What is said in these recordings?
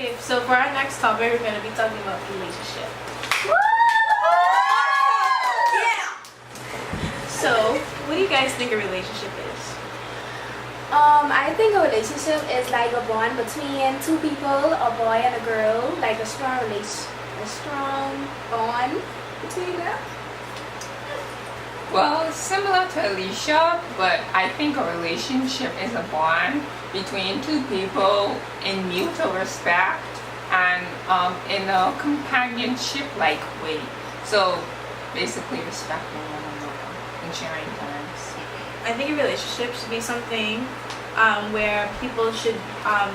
Okay, so for our next topic, we're going to be talking about relationship. Yeah. So, what do you guys think a relationship is? I think a relationship is like a bond between two people, a boy and a girl, like a strong bond between them. Well, similar to Alicia, but I think a relationship is a bond between two people in mutual respect and in a companionship-like way. So basically respecting one another and sharing times. I think a relationship should be something where people should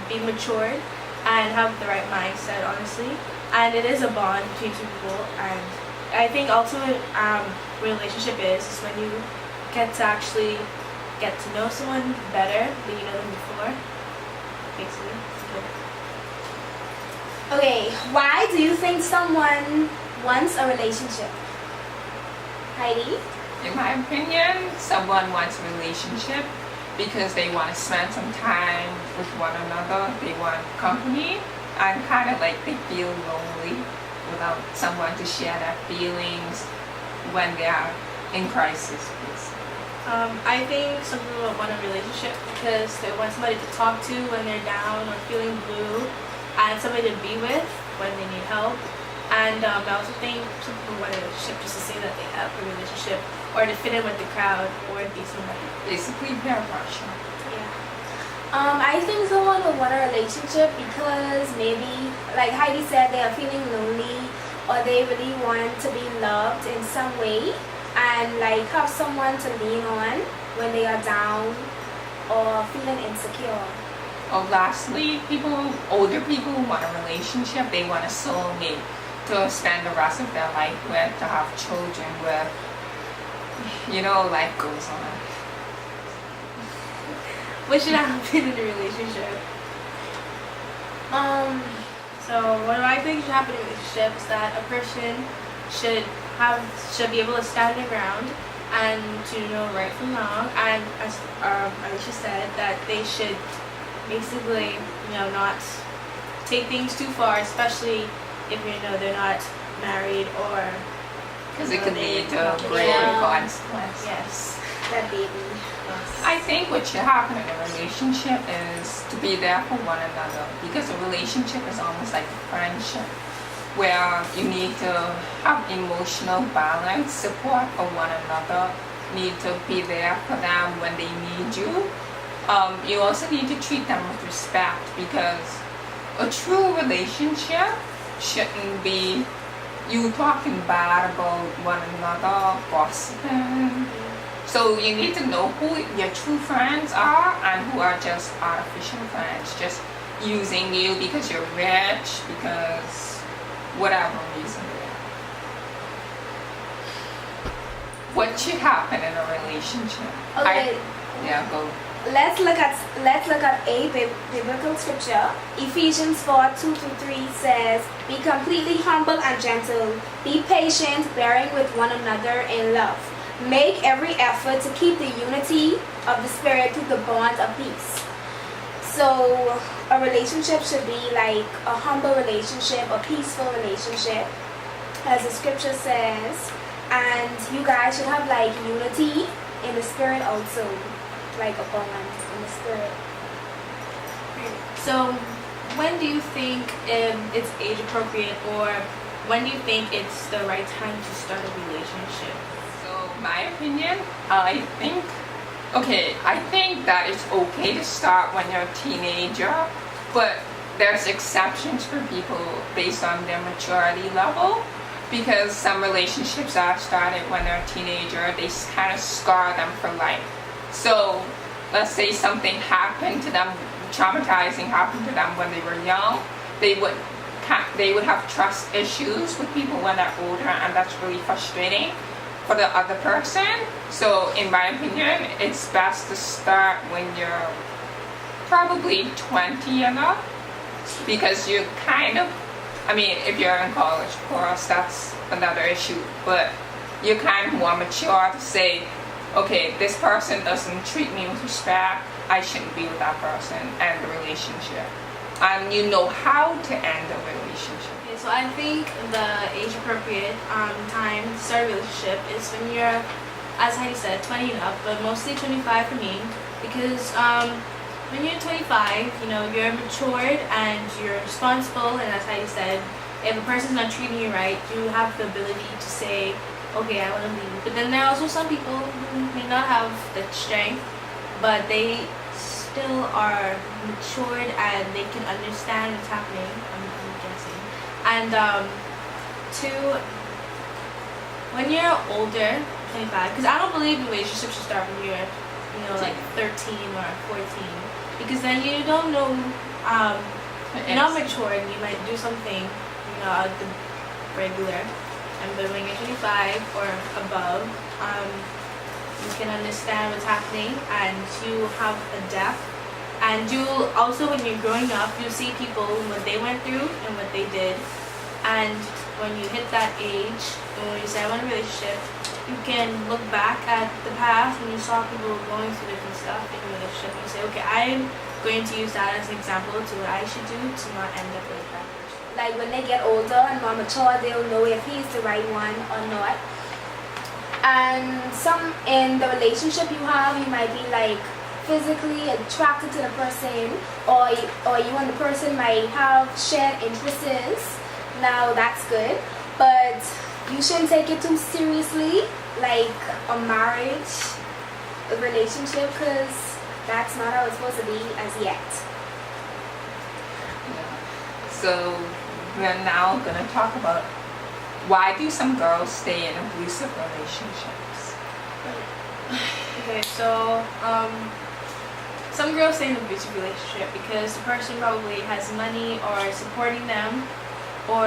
be matured and have the right mindset, honestly. And it is a bond between two people. And I think ultimate relationship is when you get to actually get to know someone better than you know them before. Basically. Okay, why do you think someone wants a relationship? Heidi? In my opinion, someone wants a relationship because they want to spend some time with one another. They want company and kind of like they feel lonely without someone to share their feelings when they are in crisis. I think some people want a relationship because they want somebody to talk to when they're down or feeling blue, and somebody to be with when they need help. And I also think some people want a relationship just to say that they have a relationship or to fit in with the crowd or be somebody. Basically peer pressure. I think someone will want a relationship because maybe, like Heidi said, they are feeling lonely or they really want to be loved in some way and like have someone to lean on when they are down or feeling insecure. Oh, lastly, older people want a relationship. They want a soulmate to spend the rest of their life with, to have children with. You know, life goes on. What should happen in a relationship? So what I think should happen in a relationship is that a person should be able to stand their ground and to know right from wrong, and as Alicia said, that they should basically not take things too far, especially if they're not married or because it could lead to great consequences. Yes, That baby. I think what should happen in a relationship is to be there for one another, because a relationship is almost like a friendship where you need to have emotional balance, support for one another, need to be there for them when they need you. You also need to treat them with respect, because a true relationship shouldn't be you talking bad about one another, gossiping. So you need to know who your true friends are and who are just artificial friends, just using you because you're rich, because whatever reason. What should happen in a relationship? Okay. Go. Let's look at a biblical scripture. Ephesians 4:2-3 says, "Be completely humble and gentle. Be patient, bearing with one another in love. Make every effort to keep the unity of the Spirit through the bond of peace." So a relationship should be like a humble relationship, a peaceful relationship, as the scripture says. And you guys should have like unity in the Spirit also, like a bond in the Spirit. So, when do you think it's age appropriate, or when do you think it's the right time to start a relationship? So my opinion, I think that it's okay to start when you're a teenager, but there's exceptions for people based on their maturity level, because some relationships are started when they're a teenager, they kind of scar them for life. So let's say something happened to them, traumatizing happened to them when they were young, they would have trust issues with people when they're older, and that's really frustrating for the other person. So in my opinion, it's best to start when you're probably 20 and up, because you if you're in college, of course, that's another issue, but you're kind of more mature to say, okay, this person doesn't treat me with respect, I shouldn't be with that person and the relationship. you know how to end a relationship. Okay, so I think the age appropriate time to start a relationship is when you're, as Heidi said, 20 and up, but mostly 25 for me, because when you're 25, you know, you're matured and you're responsible, and as Heidi said, if a person's not treating you right, you have the ability to say, okay, I want to leave. But then there are also some people who may not have the strength, but they still are matured and they can understand what's happening, I'm guessing. And two, when you're older, 25, because I don't believe the relationship should start when you're, you know, like 13 or 14, because then you don't know, you're not matured, you might do something, you know, out the regular. And but when you're 25 or above, you can understand what's happening and you have a depth. And you also, when you're growing up, you see people, what they went through and what they did. And when you hit that age, when you say I want a relationship, you can look back at the past when you saw people going through different stuff in a relationship and say, okay, I'm going to use that as an example to what I should do to not end up like that person. Like when they get older and more mature, they'll know if he's the right one or not. And some in the relationship you have, you might be like physically attracted to the person, or you and the person might have shared interests. Now that's good, but you shouldn't take it too seriously, like a marriage, a relationship, because that's not how it's supposed to be as yet. So we're now going to talk about why do some girls stay in abusive relationships? Okay, so some girls stay in an abusive relationship because the person probably has money or supporting them, or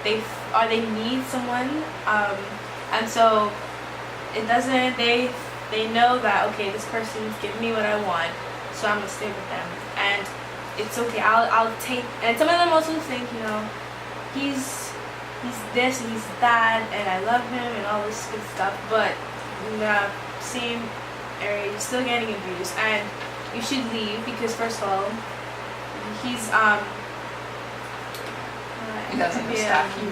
they need someone, and so it doesn't. They know that, okay, this person's giving me what I want, so I'm gonna stay with them, and it's okay. I'll take. And some of them also think, you know, he's this and he's that, and I love him and all this good stuff, but in the same area, you're still getting abused, and you should leave because first of all, He doesn't respect you.